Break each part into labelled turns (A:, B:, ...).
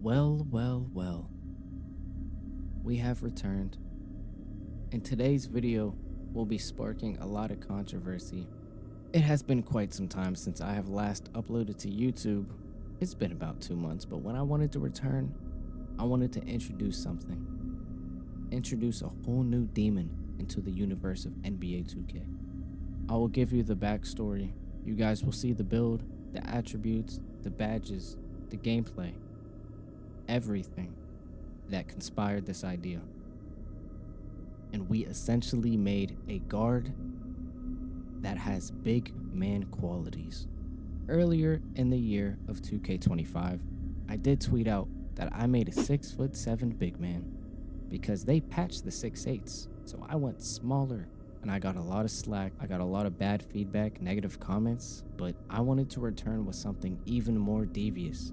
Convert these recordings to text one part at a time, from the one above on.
A: Well. We have returned. In today's video, we'll be sparking a lot of controversy. It has been quite some time since I have last uploaded to YouTube. It's been about 2 months, but when I wanted to return, I wanted to introduce something. Introduce a whole new demon into the universe of NBA 2K. I will give you the backstory. You guys will see the build, the attributes, the badges, the gameplay, everything that conspired this idea. And we essentially made a guard that has big man qualities. Earlier in the year of 2K25, I did tweet out that I made a 6'7" big man because they patched the 6'8s. So I went smaller and I got a lot of slack. I got a lot of bad feedback, negative comments, but I wanted to return with something even more devious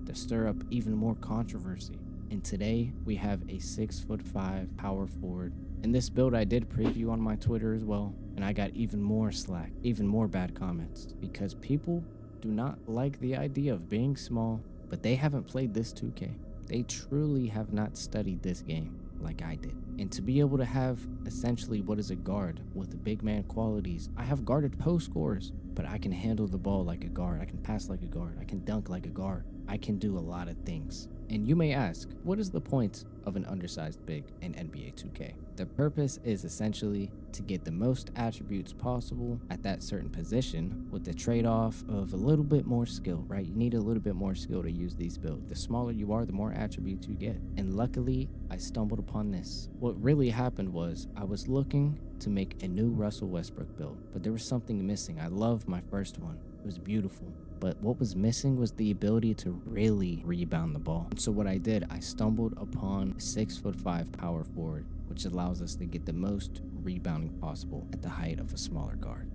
A: to stir up even more controversy. And today we have a 6'5" power forward. In this build I did preview on my Twitter as well, and I got even more slack, even more bad comments, because people do not like the idea of being small, but they haven't played this 2K. They truly have not studied this game like I did. And to be able to have essentially what is a guard with the big man qualities, I have guarded post scores, but I can handle the ball like a guard, I can pass like a guard, I can dunk like a guard, I can do a lot of things. And you may ask, what is the point of an undersized big in NBA 2K? The purpose is essentially to get the most attributes possible at that certain position with the trade-off of a little bit more skill, right? You need a little bit more skill to use these builds. The smaller you are, the more attributes you get. And luckily, I stumbled upon this. What really happened was I was looking to make a new Russell Westbrook build, but there was something missing. I loved my first one. It was beautiful. But what was missing was the ability to really rebound the ball. And so what I did, I stumbled upon a 6'5" power forward, which allows us to get the most rebounding possible at the height of a smaller guard.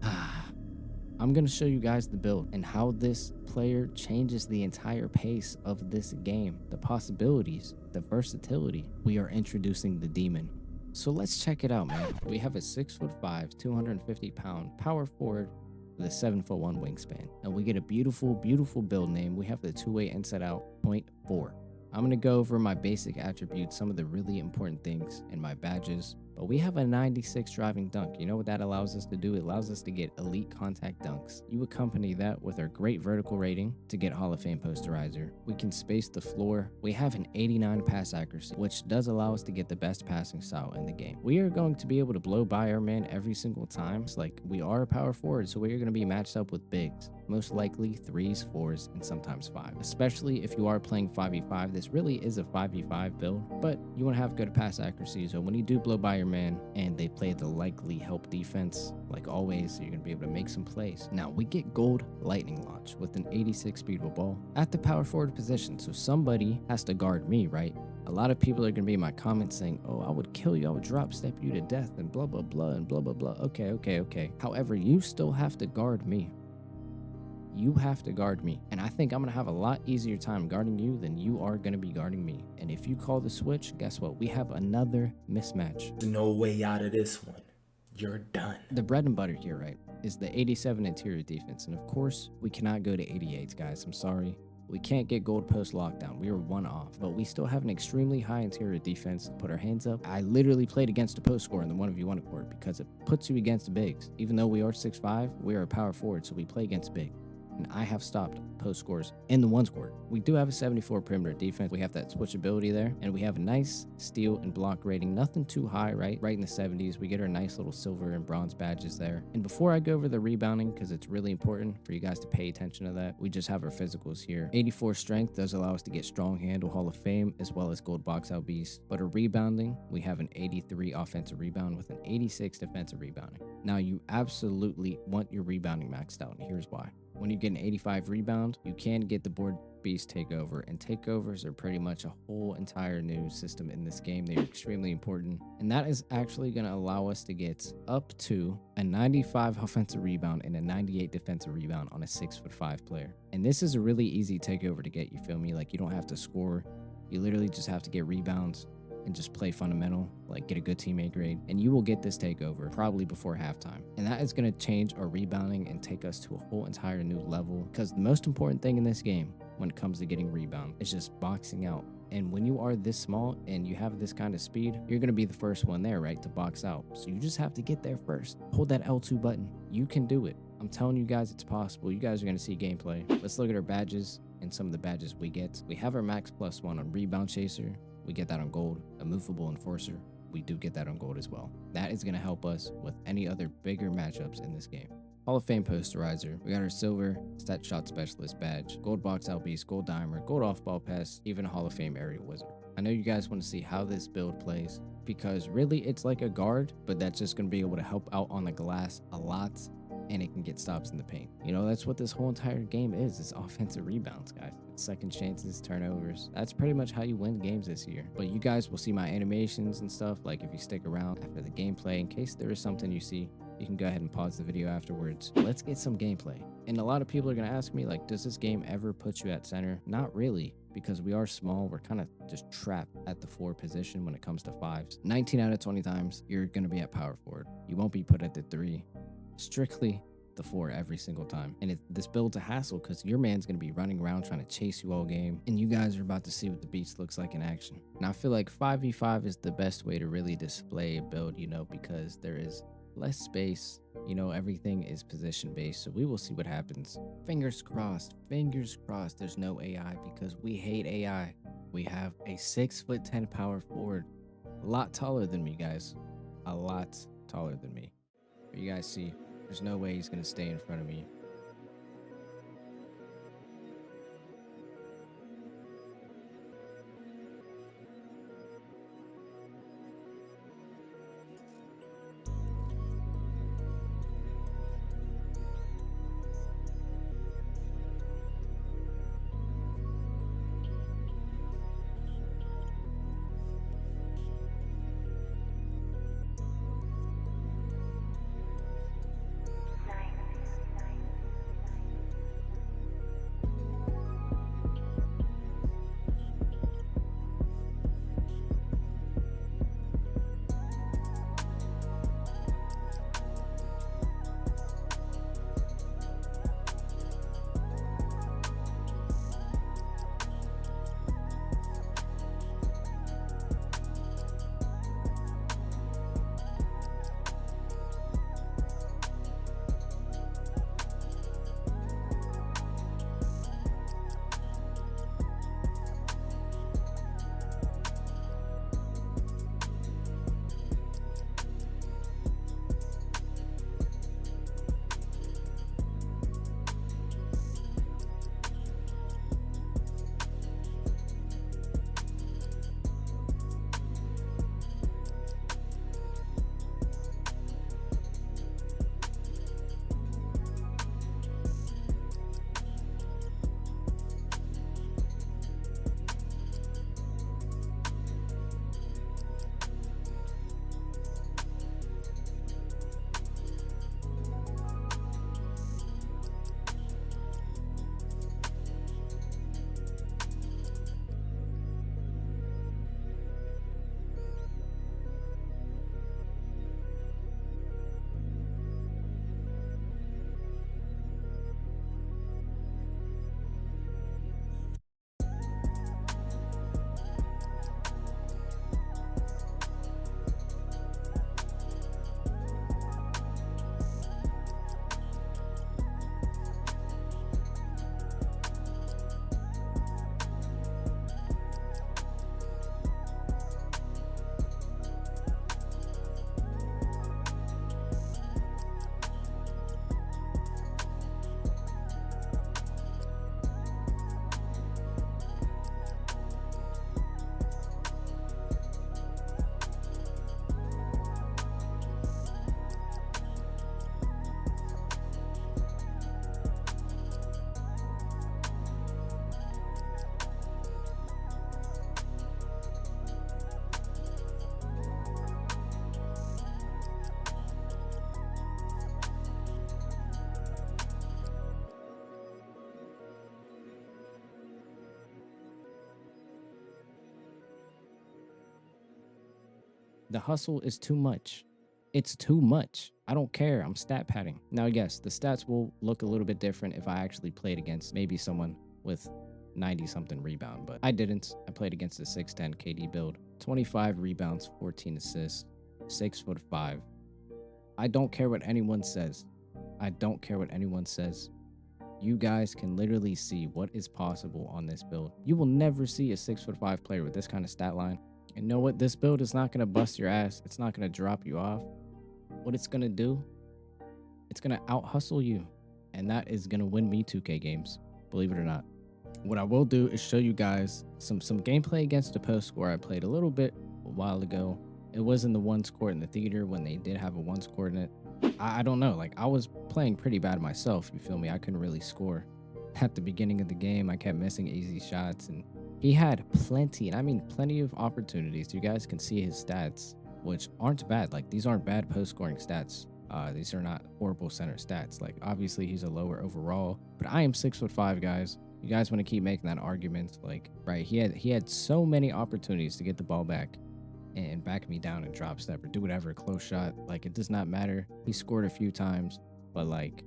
A: I'm going to show you guys the build and how this player changes the entire pace of this game, the possibilities, the versatility. We are introducing the demon. So let's check it out, man. We have a 6'5", 250-pound power forward with a 7'1" wingspan. And we get a beautiful build name. We have the two-way inside out 0.4. I'm going to go over my basic attributes, some of the really important things in my badges. But we have a 96 driving dunk. You know what that allows us to do? It allows us to get elite contact dunks. You accompany that with our great vertical rating to get Hall of Fame posterizer. We can space the floor. We have an 89 pass accuracy, which does allow us to get the best passing style in the game. We are going to be able to blow by our man every single time. It's like we are a power forward, so we are going to be matched up with bigs. Most likely 3s, 4s, and sometimes 5. Especially if you are playing 5v5. This really is a 5v5 build, but you want to have good pass accuracy, so when you do blow by your man and they play the likely help defense, like always, so you're going to be able to make some plays. Now, we get gold lightning launch with an 86 speed with ball at the power forward position, so somebody has to guard me, right? A lot of people are going to be in my comments saying, oh, I would kill you, I would drop step you to death, and blah, blah, blah, and blah, blah, blah. Okay. However, you still have to guard me. You have to guard me. And I think I'm going to have a lot easier time guarding you than you are going to be guarding me. And if you call the switch, guess what? We have another mismatch.
B: There's no way out of this one. You're done.
A: The bread and butter here, right, is the 87 interior defense. And of course, we cannot go to 88, guys. I'm sorry. We can't get gold post lockdown. We are one off, but we still have an extremely high interior defense to put our hands up. I literally played against a post score in the 1v1 court because it puts you against the bigs. Even though we are 6'5", we are a power forward, so we play against big. And I have stopped post scores in the ones court. We do have a 74 perimeter defense. We have that switchability there, and we have a nice steal and block rating. Nothing too high, right in the 70s. We get our nice little silver and bronze badges there. And before I go over the rebounding, because it's really important for you guys to pay attention to that, we just have our physicals here. 84 strength does allow us to get strong handle Hall of Fame as well as gold box out beast. But our rebounding, we have an 83 offensive rebound with an 86 defensive rebounding. Now, you absolutely want your rebounding maxed out, and here's why. When you get an 85 rebound, you can get the board beast takeover, and takeovers are pretty much a whole entire new system in this game. They're extremely important, and that is actually going to allow us to get up to a 95 offensive rebound and a 98 defensive rebound on a 6'5" player. And this is a really easy takeover to get, you feel me? Like, you don't have to score. You literally just have to get rebounds and just play fundamental, like get a good teammate grade, and you will get this takeover probably before halftime. And that is going to change our rebounding and take us to a whole entire new level, because the most important thing in this game when it comes to getting rebound. It's just boxing out. And when you are this small and you have this kind of speed, you're going to be the first one there, right, to box out. So you just have to get there first. Hold that L2 button. You can do it. I'm telling you guys it's possible. You guys are going to see gameplay. Let's look at our badges and some of the badges we get. We have our max +1 on Rebound Chaser. We get that on gold. A movable enforcer. We do get that on gold as well. That is going to help us with any other bigger matchups in this game. Hall of Fame posterizer. We got our silver stat shot specialist badge, gold box out beast, gold dimer, gold off ball pass, even a Hall of Fame aerial wizard. I know you guys want to see how this build plays because really it's like a guard, but that's just going to be able to help out on the glass a lot, and it can get stops in the paint. You know, that's what this whole entire game is. It's offensive rebounds, guys. It's second chances, turnovers. That's pretty much how you win games this year. But you guys will see my animations and stuff, like if you stick around after the gameplay, in case there is something you see, you can go ahead and pause the video afterwards. Let's get some gameplay. And a lot of people are going to ask me, like, does this game ever put you at center? Not really, because we are small. We're kind of just trapped at the 4 position when it comes to 5s. 19 out of 20 times, you're going to be at power forward. You won't be put at the 3. Strictly the 4 every single time. And this build's a hassle because your man's going to be running around trying to chase you all game. And you guys are about to see what the beast looks like in action. Now, I feel like 5v5 is the best way to really display a build, you know, because there is less space. You know, everything is position based. So we will see what happens. Fingers crossed. Fingers crossed there's no AI because we hate AI. We have a 6'10" power forward. A lot taller than me, guys. A lot taller than me. But you guys see, there's no way he's going to stay in front of me. The hustle is too much. It's too much. I don't care. I'm stat padding. Now, yes, the stats will look a little bit different if I actually played against maybe someone with 90 something rebound, but I didn't. I played against a 6'10 KD build, 25 rebounds, 14 assists, 6'5". I don't care what anyone says. I don't care what anyone says. You guys can literally see what is possible on this build. You will never see a 6'5" player with this kind of stat line. And know what? This build is not going to bust your ass. It's not going to drop you off. What it's going to do, it's going to out hustle you. And that is going to win me 2K games, believe it or not. What I will do is show you guys some gameplay against the post score I played a little bit a while ago. It was in the ones court in the theater when they did have a ones court in it. I don't know, like I was playing pretty bad myself, you feel me? I couldn't really score. At the beginning of the game, I kept missing easy shots, and he had plenty, and I mean plenty of opportunities. You guys can see his stats, which aren't bad. Like these aren't bad post scoring stats. These are not horrible center stats. Like obviously he's a lower overall, but I am 6'5", guys. You guys want to keep making that argument, like right? He had so many opportunities to get the ball back and back me down and drop step or do whatever, close shot. Like it does not matter. He scored a few times, but like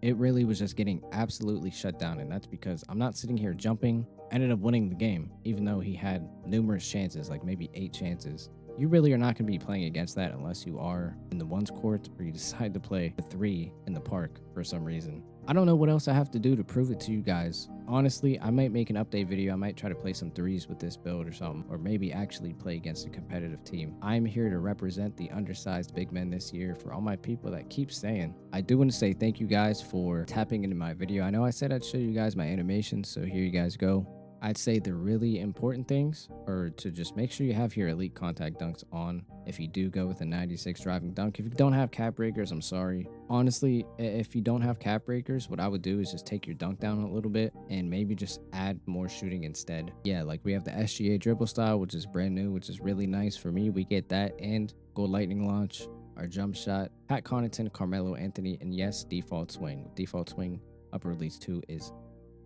A: it really was just getting absolutely shut down. And that's because I'm not sitting here jumping. I ended up winning the game, even though he had numerous chances, like maybe 8 chances. You really are not going to be playing against that unless you are in the ones court or you decide to play the 3 in the park for some reason. I don't know what else I have to do to prove it to you guys. Honestly, I might make an update video. I might try to play some 3s with this build or something, or maybe actually play against a competitive team. I'm here to represent the undersized big men this year for all my people that keep saying. I do want to say thank you guys for tapping into my video. I know I said I'd show you guys my animations, so here you guys go. I'd say the really important things are to just make sure you have your elite contact dunks on if you do go with a 96 driving dunk. If you don't have cap breakers, I'm sorry. Honestly, if you don't have cap breakers, what I would do is just take your dunk down a little bit and maybe just add more shooting instead. Yeah, like we have the SGA dribble style, which is brand new, which is really nice for me. We get that and gold lightning launch, our jump shot, Pat Connaughton, Carmelo Anthony, and yes, default swing. Default swing upper release 2 is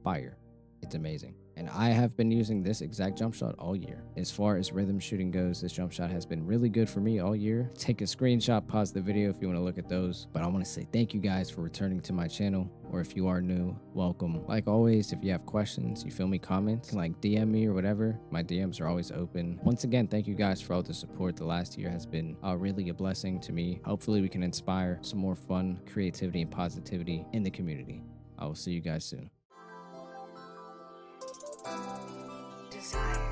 A: fire. It's amazing. And I have been using this exact jump shot all year. As far as rhythm shooting goes, this jump shot has been really good for me all year. Take a screenshot, pause the video if you want to look at those. But I want to say thank you guys for returning to my channel. Or if you are new, welcome. Like always, if you have questions, you feel me, comments, like DM me or whatever. My DMs are always open. Once again, thank you guys for all the support. The last year has been really a blessing to me. Hopefully we can inspire some more fun, creativity, and positivity in the community. I will see you guys soon.
C: Desire.